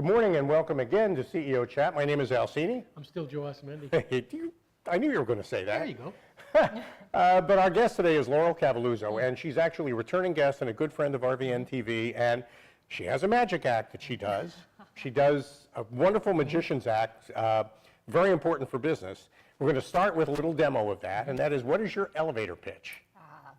Good morning and welcome again to CEO Chat. My name is Cini. I'm still Joe Asumendi. I knew you were going to say that. There you go. But our guest today is Laurel Cavalluzzo, and she's actually a returning guest and a good friend of RVN-TV, and she has a magic act that she does. She does a wonderful magician's act, very important for business. We're going to start with a little demo of that, and that is, what is your elevator pitch?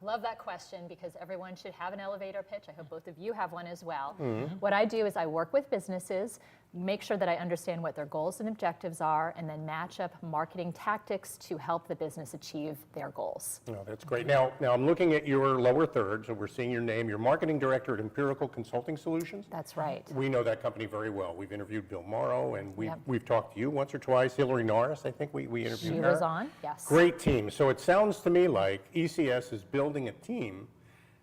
Love that question, because everyone should have an elevator pitch. I hope both of you have one as well. What I do is I work with businesses, make sure that I understand what their goals and objectives are, and then match up marketing tactics to help the business achieve their goals. Oh, that's great. Now I'm looking at your lower third, so we're seeing your name. You're marketing director at Empirical Consulting Solutions. That's right. We know that company very well. We've interviewed Bill Morrow, and we've talked to you once or twice. Hillary Norris, I think we interviewed her. She was on, yes. Great team. So it sounds to me like ECS is building a team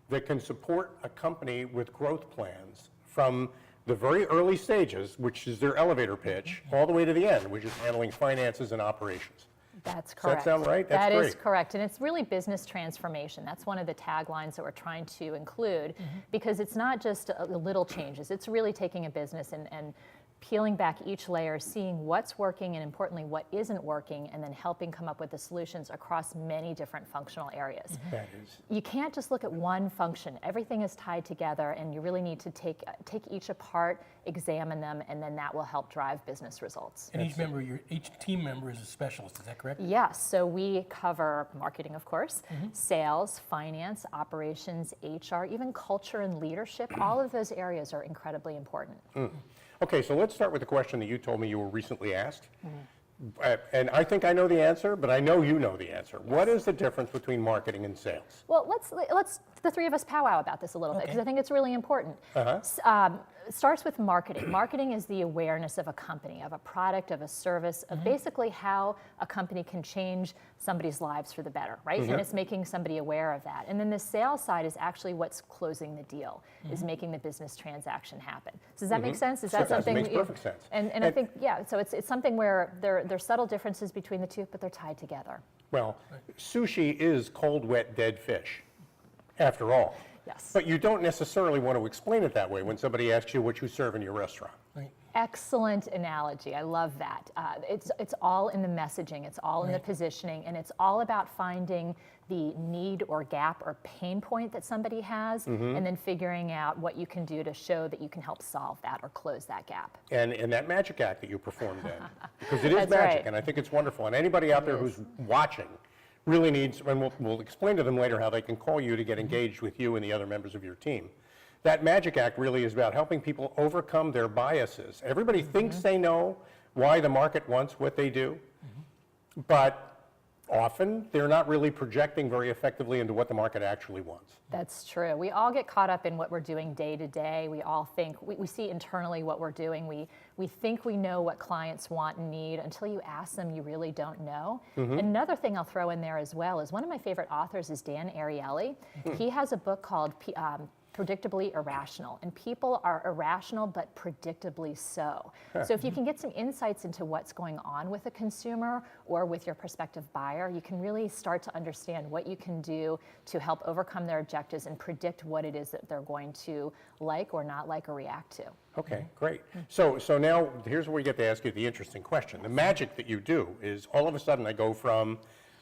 that can support a company with growth plans from the very early stages, which is their elevator pitch, all the way to the end, which is handling finances and operations. That's correct. Does that sound right? That's That great. is correct. And it's really business transformation. That's one of the taglines that we're trying to include, because it's not just little changes. It's really taking a business and peeling back each layer, seeing what's working and, importantly, what isn't working, and then helping come up with the solutions across many different functional areas. That is. You can't just look at one function. Everything is tied together, and you really need to take each apart, examine them, and then that will help drive business results. And each team member is a specialist, is that correct? Yes, so we cover marketing, of course, sales, finance, operations, HR, even culture and leadership. All of those areas are incredibly important. Okay, so let's start with the question that you told me you were recently asked. And I think I know the answer, but I know you know the answer. What is the difference between marketing and sales? Well, let's the three of us powwow about this a little bit, because I think it's really important. It starts with marketing. Marketing is the awareness of a company, of a product, of a service, of basically how a company can change somebody's lives for the better, right? And it's making somebody aware of that. And then the sales side is actually what's closing the deal, is making the business transaction happen. So does that make sense? Is that something? It makes perfect sense. And I think, yeah, so it's something where there's subtle differences between the two, but they're tied together. Well, sushi is cold, wet, dead fish, after all. Yes. But you don't necessarily want to explain it that way when somebody asks you what you serve in your restaurant. Right. Excellent analogy. I love that. It's all in the messaging. It's all in the positioning, and it's all about finding the need or gap or pain point that somebody has, and then figuring out what you can do to show that you can help solve that or close that gap. And that magic act that you performed in, because it is That's magic, right. and I think it's wonderful. And anybody out there who's watching really needs, and we'll explain to them later how they can call you to get engaged with you and the other members of your team. That magic act really is about helping people overcome their biases. Everybody thinks they know why the market wants what they do, but often they're not really projecting very effectively into what the market actually wants. That's true. We all get caught up in what we're doing day to day. We all think, we see internally what we're doing. We think we know what clients want and need. Until you ask them, you really don't know. And another thing I'll throw in there as well is, one of my favorite authors is Dan Ariely. He has a book called Predictably Irrational, and people are irrational but predictably so. So if you can get some insights into what's going on with a consumer or with your prospective buyer, you can really start to understand what you can do to help overcome their objectives and predict what it is that they're going to like or not like or react to. Okay, great. So now here's where we get to ask you the interesting question. The magic that you do is, all of a sudden I go from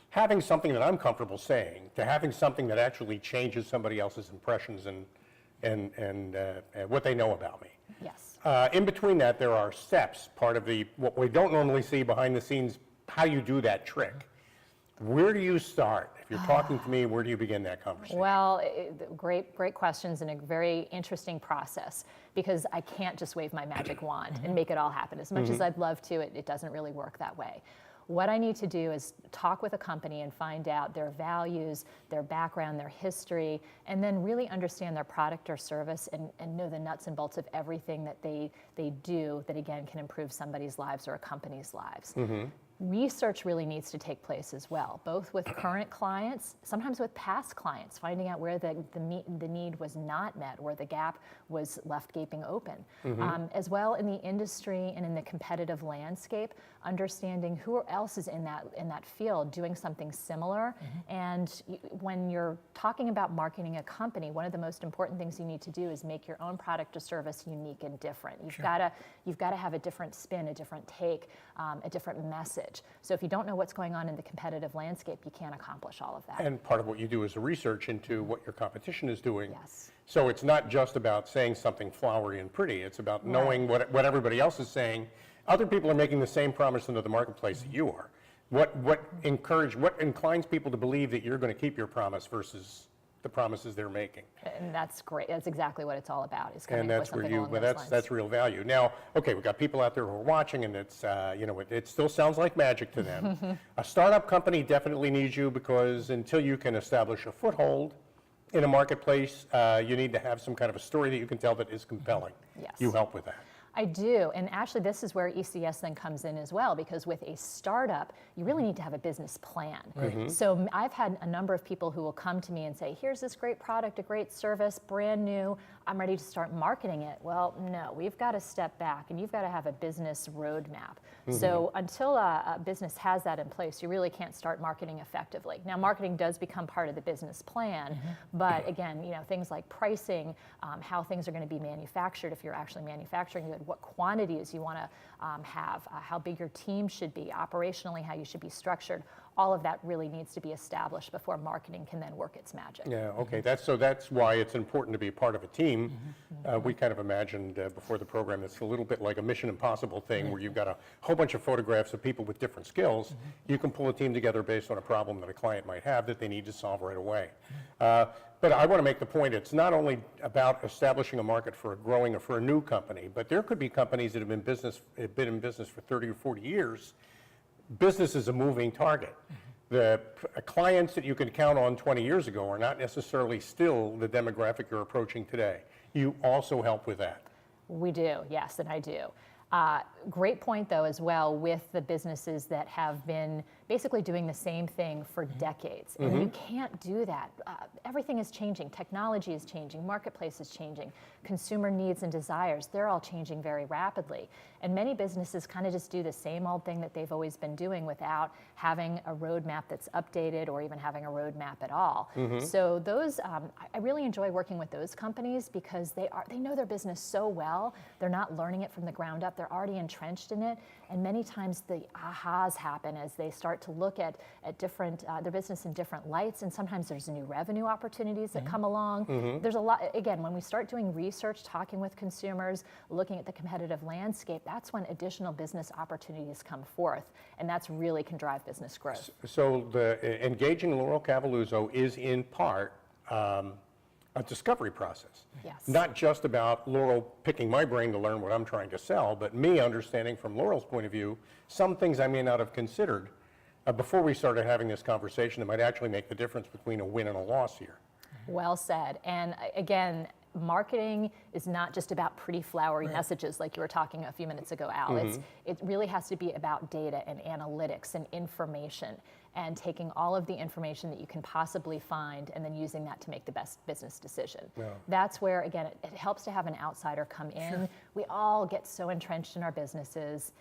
having something that I'm comfortable saying to having something that actually changes somebody else's impressions and what they know about me. Yes. In between that, there are steps, part of what we don't normally see behind the scenes, how you do that trick. Where do you start? If you're talking to me, where do you begin that conversation? Well, great questions, and a very interesting process, because I can't just wave my magic wand and make it all happen. As much as I'd love to, it doesn't really work that way. What I need to do is talk with a company and find out their values, their background, their history, and then really understand their product or service and know the nuts and bolts of everything that they do that, again, can improve somebody's lives or a company's lives. Research really needs to take place as well, both with current clients, sometimes with past clients, finding out where the need was not met or the gap was left gaping open. As well in the industry and in the competitive landscape, understanding who else is in that field doing something similar. And when you're talking about marketing a company, one of the most important things you need to do is make your own product or service unique and different. You've got to have a different spin, a different take, a different message. So if you don't know what's going on in the competitive landscape, you can't accomplish all of that. And part of what you do is a research into what your competition is doing. Yes. So it's not just about saying something flowery and pretty. It's about knowing what everybody else is saying. Other people are making the same promise into the marketplace that you are. What inclines people to believe that you're going to keep your promise versus the promises they're making. And that's great. That's exactly what it's all about. Is coming And up that's with where something you, along well, those lines. that's real value. Now, okay, we've got people out there who are watching, and it's, it still sounds like magic to them. A startup company definitely needs you because until you can establish a foothold in a marketplace, you need to have some kind of a story that you can tell that is compelling. Yes. You help with that. I do, and actually this is where ECS then comes in as well, because with a startup, you really need to have a business plan. So I've had a number of people who will come to me and say, here's this great product, a great service, brand new, I'm ready to start marketing it. Well, no, we've got to step back and you've got to have a business roadmap. So until a business has that in place, you really can't start marketing effectively. Now, marketing does become part of the business plan, but again, things like pricing, how things are going to be manufactured, if you're actually manufacturing it, what quantities you want to have, how big your team should be, operationally how you should be structured, all of that really needs to be established before marketing can then work its magic. Yeah, okay, that's why it's important to be part of a team. We kind of imagined before the program it's a little bit like a Mission Impossible thing where you've got a whole bunch of photographs of people with different skills. You can pull a team together based on a problem that a client might have that they need to solve right away. But I want to make the point, it's not only about establishing a market for a growing or for a new company, but there could be companies that have been in business for 30 or 40 years. Business is a moving target. The clients that you could count on 20 years ago are not necessarily still the demographic you're approaching today. You also help with that. We do, yes, and I do. Great point, though, as well, with the businesses that have been basically doing the same thing for decades. And you can't do that. Everything is changing. Technology is changing. Marketplace is changing. Consumer needs and desires, they're all changing very rapidly. And many businesses kind of just do the same old thing that they've always been doing without having a roadmap that's updated or even having a roadmap at all. So those, I really enjoy working with those companies because they know their business so well. They're not learning it from the ground up. They're already entrenched in it. And many times the ahas happen as they start to look at different, their business in different lights. And sometimes there's new revenue opportunities that come along. There's a lot, again, when we start doing research, talking with consumers, looking at the competitive landscape, that's when additional business opportunities come forth. And that's really can drive business growth. So the engaging Laurel Cavalluzzo is in part a discovery process. Yes. Not just about Laurel picking my brain to learn what I'm trying to sell, but me understanding from Laurel's point of view some things I may not have considered before we started having this conversation that might actually make the difference between a win and a loss here. Well said. And again, marketing is not just about pretty flowery messages like you were talking a few minutes ago, Al. It really has to be about data and analytics and information and taking all of the information that you can possibly find and then using that to make the best business decision. That's where, again, it helps to have an outsider come in. We all get so entrenched in our businesses.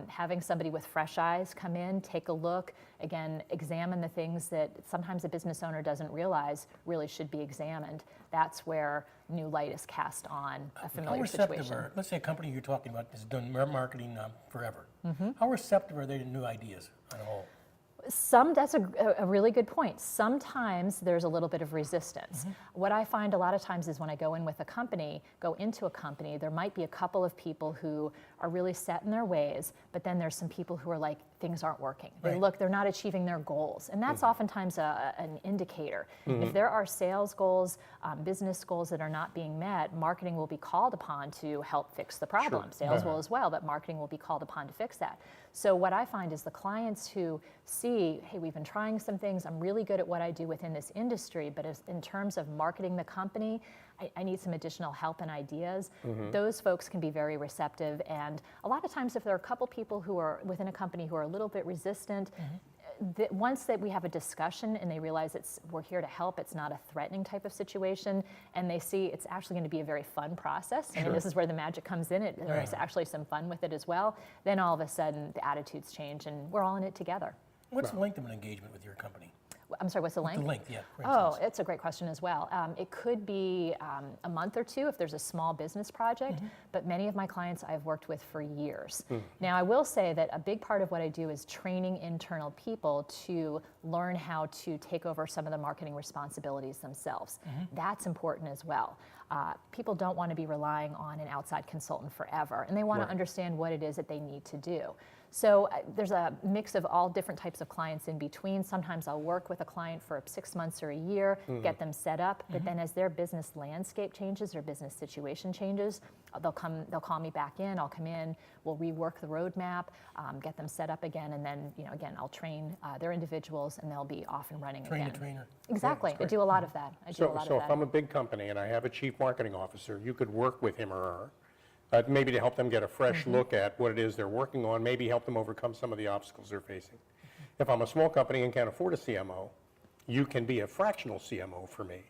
Having somebody with fresh eyes come in, take a look, again, examine the things that sometimes a business owner doesn't realize really should be examined. That's where new light is cast on a familiar situation. Let's say a company you're talking about has done marketing forever. How receptive are they to new ideas on a whole? That's a really good point. Sometimes there's a little bit of resistance. What I find a lot of times is when I go into a company, there might be a couple of people who are really set in their ways, but then there's some people who are like, things aren't working. They're not achieving their goals. And that's oftentimes an indicator. If there are sales goals, business goals that are not being met, marketing will be called upon to help fix the problem. Sales will as well, but marketing will be called upon to fix that. So what I find is the clients who see, hey, we've been trying some things, I'm really good at what I do within this industry, but in terms of marketing the company, I need some additional help and ideas, those folks can be very receptive. And a lot of times if there are a couple people who are within a company who are a little bit resistant, once that we have a discussion and they realize we're here to help, it's not a threatening type of situation, and they see it's actually going to be a very fun process. I mean, this is where the magic comes in. There's actually some fun with it as well. Then all of a sudden the attitudes change and we're all in it together. What's the length of an engagement with your company? I'm sorry, what's the length? The length, yeah. For Oh, instance. it's a great question as well. It could be a month or two if there's a small business project, but many of my clients I've worked with for years. Now, I will say that a big part of what I do is training internal people to learn how to take over some of the marketing responsibilities themselves. That's important as well. People don't want to be relying on an outside consultant forever, and they want to understand what it is that they need to do. So there's a mix of all different types of clients in between. Sometimes I'll work with a client for 6 months or a year, get them set up, but then as their business landscape changes, their business situation changes, they'll call me back in, I'll come in, we'll rework the roadmap, get them set up again, and then, again, I'll train their individuals and they'll be off and running again. Train the trainer. Exactly, I do a lot of that. So if I'm a big company and I have a chief marketing officer, you could work with him or her, maybe to help them get a fresh look at what it is they're working on, maybe help them overcome some of the obstacles they're facing. If I'm a small company and can't afford a CMO, you can be a fractional CMO for me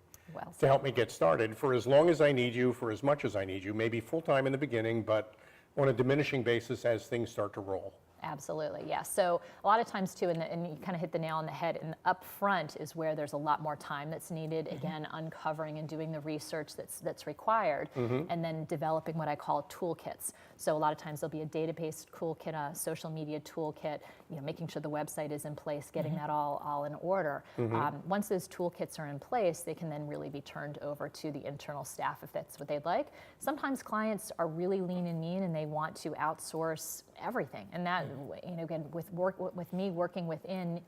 to help me get started for as long as I need you, for as much as I need you, maybe full-time in the beginning, but on a diminishing basis as things start to roll. Absolutely, yes. So a lot of times too, and you kind of hit the nail on the head, and up front is where there's a lot more time that's needed, again, uncovering and doing the research that's required, and then developing what I call toolkits. So a lot of times there'll be a database toolkit, a social media toolkit, making sure the website is in place, getting that all in order. Once those toolkits are in place, they can then really be turned over to the internal staff if that's what they'd like. Sometimes clients are really lean and mean and they want to outsource everything, and that again with me working within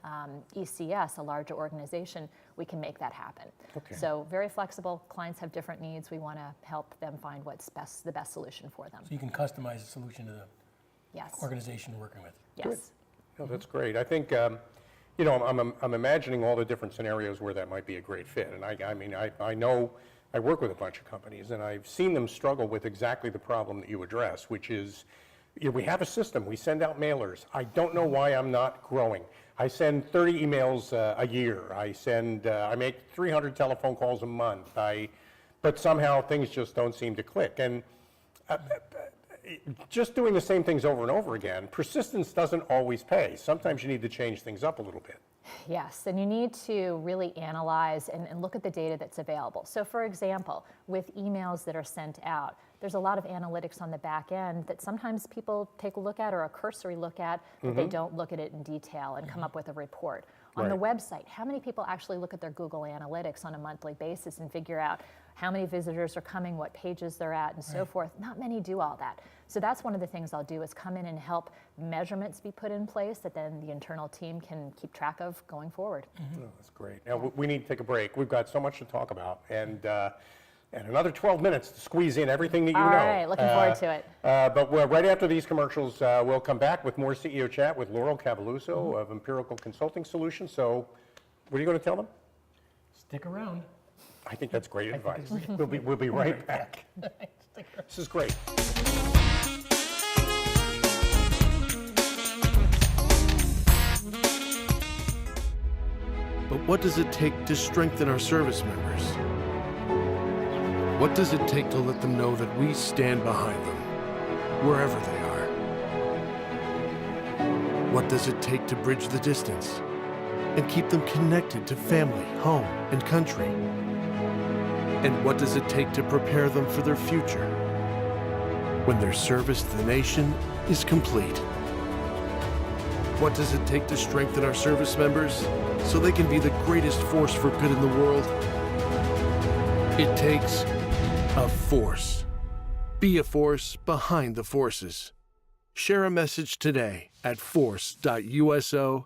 ECS, a larger organization, we can make that happen. So very flexible. Clients have different needs. We want to help them find what's the best solution for them. So you can customize a solution to the organization you're working with. Yes. Oh, that's great. I think I'm imagining all the different scenarios where that might be a great fit, and I know I work with a bunch of companies and I've seen them struggle with exactly the problem that you address, which is we have a system, we send out mailers. I don't know why I'm not growing. I send 30 emails a year. I make 300 telephone calls a month. But somehow things just don't seem to click. And just doing the same things over and over again, persistence doesn't always pay. Sometimes you need to change things up a little bit. Yes, and you need to really analyze and look at the data that's available. So for example, with emails that are sent out, there's a lot of analytics on the back end that sometimes people take a look at or a cursory look at, but they don't look at it in detail and come up with a report. On the website, how many people actually look at their Google Analytics on a monthly basis and figure out how many visitors are coming, what pages they're at, and so forth? Not many do all that. So that's one of the things I'll do is come in and help measurements be put in place that then the internal team can keep track of going forward. Oh, that's great. Now, we need to take a break. We've got so much to talk about, and another 12 minutes to squeeze in everything that you know. All right, looking forward to it. But right after these commercials, we'll come back with more CEO Chat with Laurel Cavalluzzo of Empirical Consulting Solutions. So what are you going to tell them? Stick around. I think that's great advice. We'll be right back. This is great. But what does it take to strengthen our service members? What does it take to let them know that we stand behind them, wherever they are? What does it take to bridge the distance and keep them connected to family, home, and country? And what does it take to prepare them for their future when their service to the nation is complete? What does it take to strengthen our service members so they can be the greatest force for good in the world? It takes a force. Be a force behind the forces. Share a message today at force.uso.org.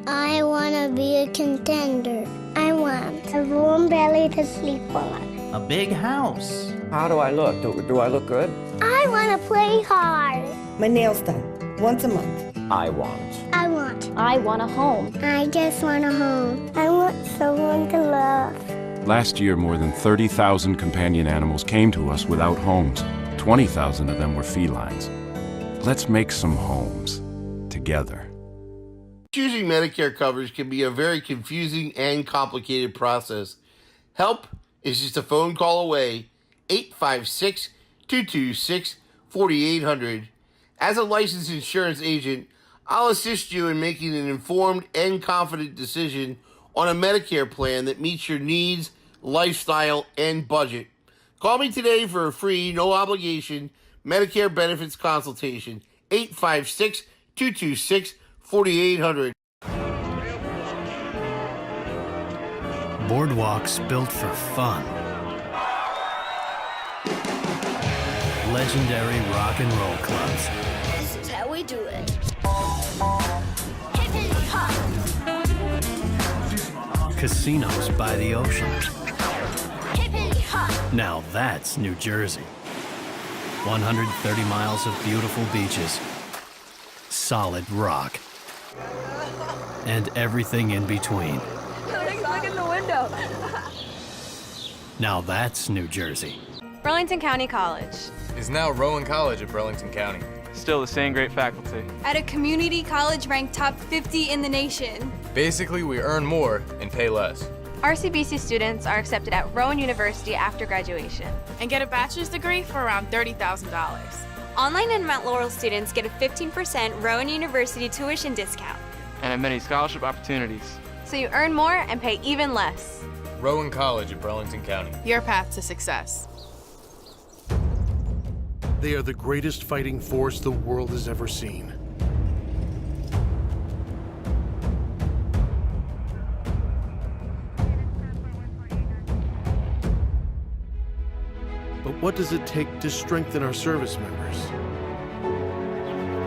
I want to be a contender. I want a warm belly to sleep on. A big house. How do I look? Do I look good? I want to play hard. My nails done once a month. I want. I want a home. I just want a home. I want someone to love. Last year, more than 30,000 companion animals came to us without homes. 20,000 of them were felines. Let's make some homes together. Choosing Medicare coverage can be a very confusing and complicated process. Help is just a phone call away, 856-226-4800. As a licensed insurance agent, I'll assist you in making an informed and confident decision on a Medicare plan that meets your needs, lifestyle, and budget. Call me today for a free, no-obligation Medicare benefits consultation, 856-226-4800. Boardwalks built for fun. Legendary rock and roll clubs. This is how we do it. Casinos by the ocean. Hippity hop. Now that's New Jersey. 130 miles of beautiful beaches. Solid rock. And everything in between. Look in the window. Now that's New Jersey. Burlington County College. Is now Rowan College of Burlington County. Still the same great faculty. At a community college ranked top 50 in the nation. Basically, we earn more and pay less. RCBC students are accepted at Rowan University after graduation. And get a bachelor's degree for around $30,000. Online and Mount Laurel students get a 15% Rowan University tuition discount. And have many scholarship opportunities. So you earn more and pay even less. Rowan College of Burlington County. Your path to success. They are the greatest fighting force the world has ever seen. But what does it take to strengthen our service members?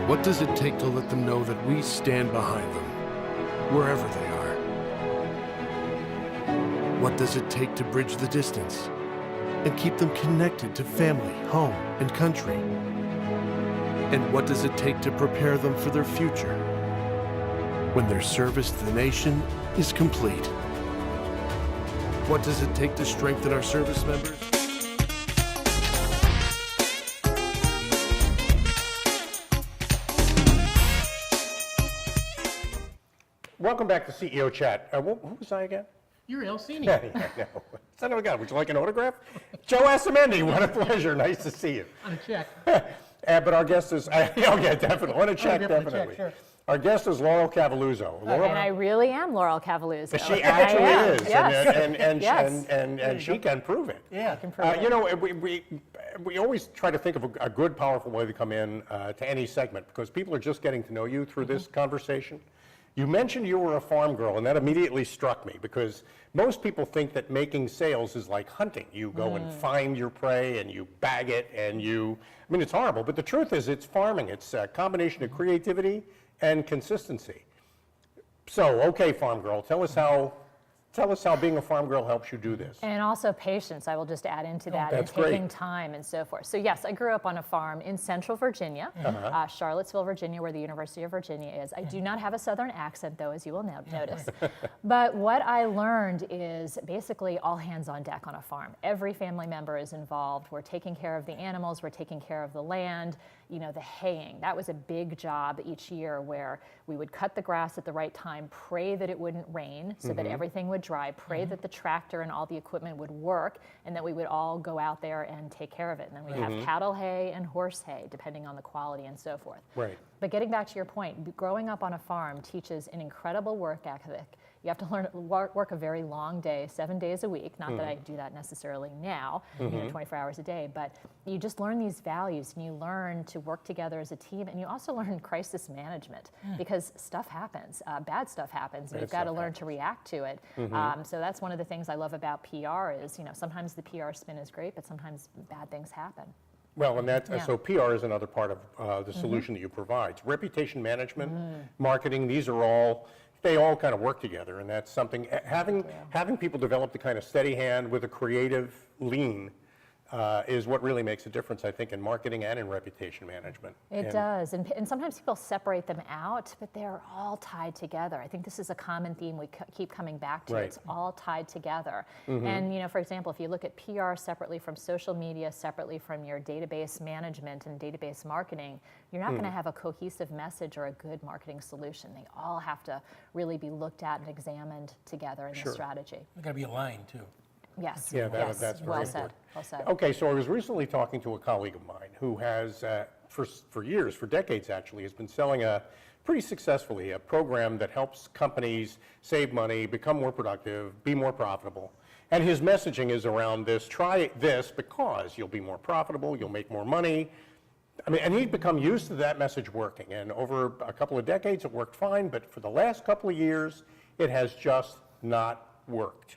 What does it take to let them know that we stand behind them, wherever they are? What does it take to bridge the distance and keep them connected to family, home, and country? And what does it take to prepare them for their future when their service to the nation is complete? What does it take to strengthen our service members? Welcome back to CEO Chat. Who was I again? You're El Cini. Yeah, no. Son of a gun. Would you like an autograph? Joe Asumendi, what a pleasure. Nice to see you. On a check. But our guest is, yeah, definitely. On a check, give him a check, definitely. sure. Our guest is Laurel Cavalluzzo. Laurel, And I really am Laurel Cavalluzzo. she actually is, Yes. and she can prove it. Yeah. Can prove it. You know, we always try to think of a good, powerful way to come in to any segment because people are just getting to know you through this conversation. You mentioned you were a farm girl, and that immediately struck me because most people think that making sales is like hunting. You go and find your prey and you bag it and I mean, it's horrible, but the truth is it's farming. It's a combination of creativity and consistency. So, okay, farm girl, tell us how being a farm girl helps you do this. And also patience, I will just add into that, and that's taking great. time and so forth. So yes, I grew up on a farm in central Virginia, Charlottesville, Virginia, where the University of Virginia is. I do not have a southern accent though, as you will notice. But what I learned is basically all hands on deck on a farm. Every family member is involved. We're taking care of the animals, we're taking care of the land. You know, the haying, that was a big job each year where we would cut the grass at the right time, pray that it wouldn't rain so that everything would dry, pray that the tractor and all the equipment would work, and that we would all go out there and take care of it. And then we'd have cattle hay and horse hay, depending on the quality and so forth. Right. But getting back to your point, growing up on a farm teaches an incredible work ethic. You have to work a very long day, 7 days a week. Not that I do that necessarily now, 24 hours a day, but you just learn these values and you learn to work together as a team, and you also learn crisis management because stuff happens, bad stuff happens, and you've got to learn to react to it. So that's one of the things I love about PR is, you know, sometimes the PR spin is great, but sometimes bad things happen. Well, and so PR is another part of the solution that you provide. Reputation management, marketing, they all kind of work together, and that's something, having people develop the kind of steady hand with a creative lean is what really makes a difference, I think, in marketing and in reputation management. It does, and sometimes people separate them out, but they're all tied together. I think this is a common theme we keep coming back to. Right. It's all tied together. And for example, if you look at PR separately from social media, separately from your database management and database marketing, you're not going to have a cohesive message or a good marketing solution. They all have to really be looked at and examined together in the strategy. They've got to be aligned too. Yes. Yeah, yes. that's very well important. said. Well said. Okay, so I was recently talking to a colleague of mine who has, for years, for decades actually, has been selling pretty successfully a program that helps companies save money, become more productive, be more profitable. And his messaging is around this: try this because you'll be more profitable, you'll make more money. I mean, and he'd become used to that message working. And over a couple of decades, it worked fine. But for the last couple of years, it has just not worked.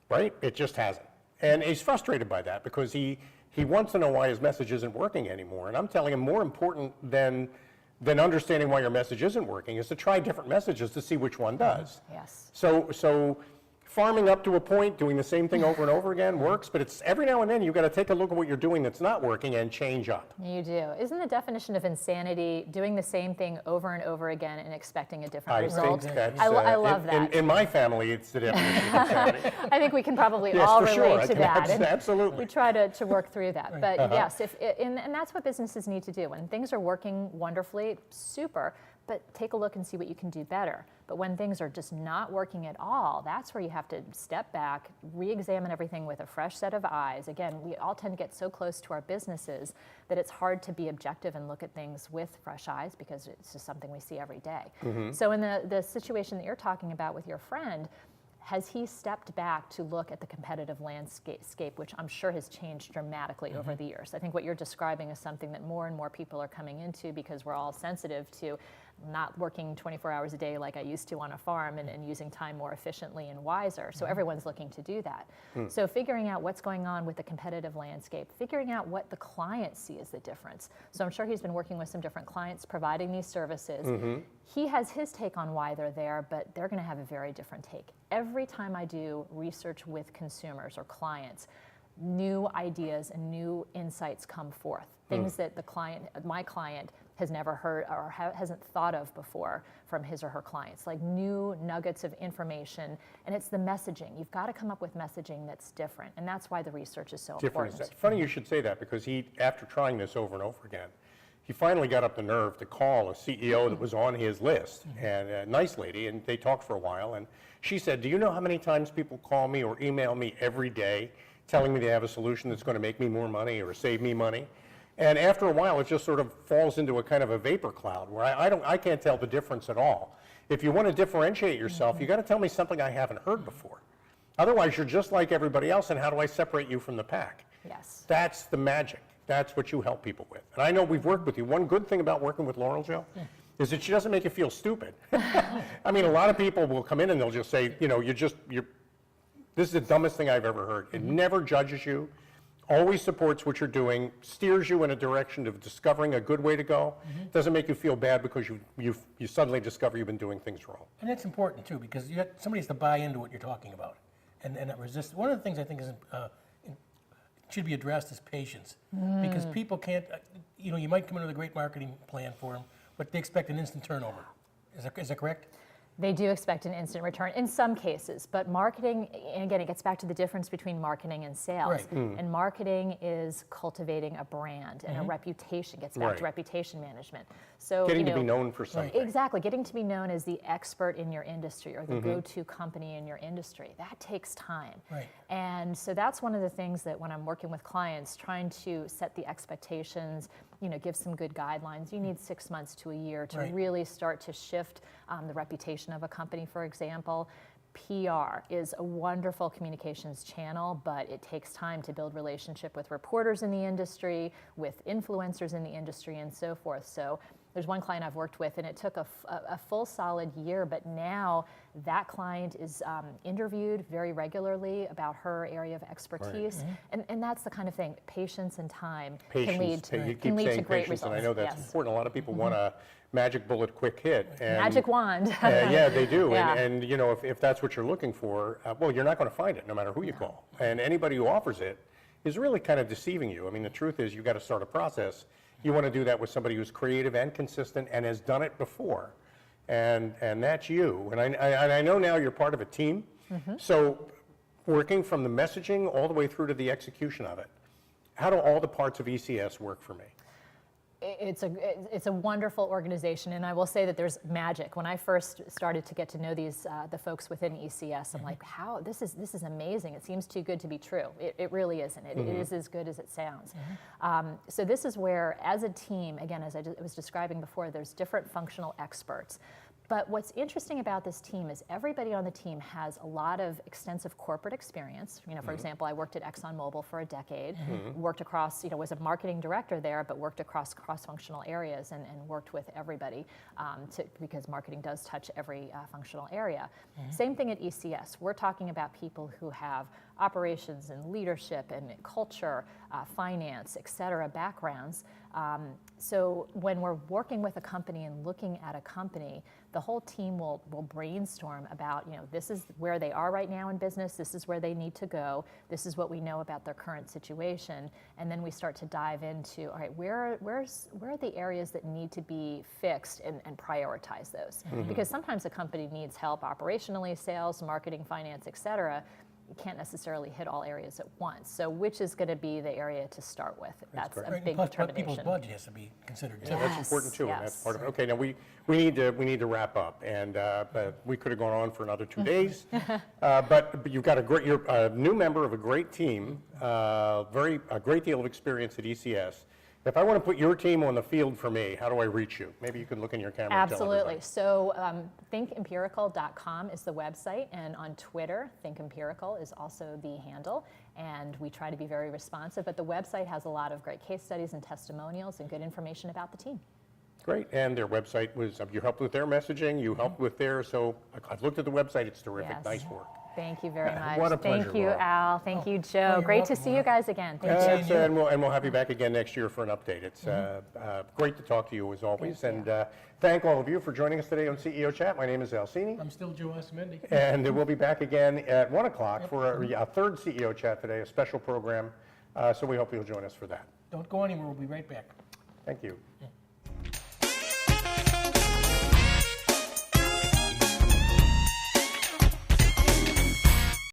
Right? It just hasn't. And he's frustrated by that because he wants to know why his message isn't working anymore. And I'm telling him more important than understanding why your message isn't working is to try different messages to see which one does. Yes. So farming up to a point, doing the same thing over and over again works, but it's every now and then you've got to take a look at what you're doing that's not working and change up. You do. Isn't the definition of insanity doing the same thing over and over again and expecting a different result? I think that's, I love that. In my family, it's the definition of insanity. I think we can probably Yes, all for relate sure. to that. And Absolutely. we try to work through that. But yes, and that's what businesses need to do. When things are working wonderfully, super, but take a look and see what you can do better. But when things are just not working at all, that's where you have to step back, re-examine everything with a fresh set of eyes. Again, we all tend to get so close to our businesses that it's hard to be objective and look at things with fresh eyes because it's just something we see every day. So in the situation that you're talking about with your friend, has he stepped back to look at the competitive landscape, which I'm sure has changed dramatically over the years? I think what you're describing is something that more and more people are coming into because we're all sensitive to not working 24 hours a day like I used to on a farm and using time more efficiently and wiser. So everyone's looking to do that. So figuring out what's going on with the competitive landscape, figuring out what the clients see as the difference. So I'm sure he's been working with some different clients providing these services. He has his take on why they're there, but they're going to have a very different take. Every time I do research with consumers or clients, new ideas and new insights come forth. Things that my client has never heard or hasn't thought of before from his or her clients, like new nuggets of information. And it's the messaging. You've got to come up with messaging that's different. And that's why the research is so important. Funny you should say that because after trying this over and over again, he finally got up the nerve to call a CEO that was on his list, and a nice lady, and they talked for a while, and she said, do you know how many times people call me or email me every day telling me they have a solution that's going to make me more money or save me money? And after a while, it just sort of falls into a kind of a vapor cloud where I can't tell the difference at all. If you want to differentiate yourself, you got to tell me something I haven't heard before. Otherwise, you're just like everybody else, and how do I separate you from the pack? Yes. That's the magic. That's what you help people with. And I know we've worked with you. One good thing about working with Laurel, Joe, is that she doesn't make you feel stupid. I mean, a lot of people will come in and they'll just say, you know, this is the dumbest thing I've ever heard. It never judges you, always supports what you're doing, steers you in a direction of discovering a good way to go. Doesn't make you feel bad because you suddenly discover you've been doing things wrong. And that's important too, because somebody has to buy into what you're talking about and not resist. One of the things I think is should be addressed is patience, because people can't, you might come in with a great marketing plan for them, but they expect an instant turnover. Is that correct? They do expect an instant return in some cases, but marketing, and again, it gets back to the difference between marketing and sales. Right. And marketing is cultivating a brand and a reputation, gets back to reputation management. So Getting to be known for something. Exactly, getting to be known as the expert in your industry or the go-to company in your industry. That takes time. Right. And so that's one of the things that when I'm working with clients, trying to set the expectations, give some good guidelines. You need 6 months to a year to really start to shift the reputation of a company, for example. PR is a wonderful communications channel, but it takes time to build relationship with reporters in the industry, with influencers in the industry, and so forth. So there's one client I've worked with, and it took a full solid year, but now that client is interviewed very regularly about her area of expertise, and that's the kind of thing. Patience and time can lead to great results. And I know that's important. A lot of people want a magic bullet, quick hit. And, magic wand. Yeah, they do. Yeah. And if that's what you're looking for, well, you're not going to find it no matter who you call. And anybody who offers it is really kind of deceiving you. I mean, the truth is you've got to start a process. You want to do that with somebody who's creative and consistent and has done it before. And that's you. And I know now you're part of a team. So working from the messaging all the way through to the execution of it, how do all the parts of ECS work for me? It's a wonderful organization, and I will say that there's magic. When I first started to get to know the folks within ECS, I'm like, how this is amazing. It seems too good to be true. It really isn't. It is as good as it sounds. So this is where, as a team, again, as I was describing before, there's different functional experts. But what's interesting about this team is everybody on the team has a lot of extensive corporate experience. You know, for example, I worked at ExxonMobil for a decade, worked across, was a marketing director there, but worked across cross-functional areas and worked with everybody because marketing does touch every functional area. Same thing at ECS. We're talking about people who have operations and leadership and culture, finance, et cetera, backgrounds. So when we're working with a company and looking at a company, the whole team will brainstorm about, this is where they are right now in business, this is where they need to go, this is what we know about their current situation, and then we start to dive into, all right, where are the areas that need to be fixed and prioritize those? Because sometimes a company needs help operationally, sales, marketing, finance, et cetera. You can't necessarily hit all areas at once. So which is going to be the area to start with? That's a big determination. People's budget has to be considered too. Yeah, that's important too, and that's part of it. Okay, now we need to wrap up, and we could have gone on for another 2 days, but you've got you're a new member of a great team, a great deal of experience at ECS. If I want to put your team on the field for me, how do I reach you? Maybe you can look in your camera and tell Absolutely. everybody. So thinkempirical.com is the website, and on Twitter, thinkempirical is also the handle, and we try to be very responsive, but the website has a lot of great case studies and testimonials and good information about the team. Great, and their website was, you helped with their messaging, you helped with theirs, so I've looked at the website, it's terrific, Yes. nice work. Thank you very much. What a pleasure, Thank you, Laurel. Al. Thank you, Joe. Great to see you guys again. Thank you. And we'll have you back again next year for an update. It's great to talk to you as always, and thank all of you for joining us today on CEO Chat. My name is Al Cini. I'm still Joe Asumendi. And we'll be back again at 1 o'clock for a third CEO Chat today, a special program, so we hope you'll join us for that. Don't go anywhere. We'll be right back. Thank you.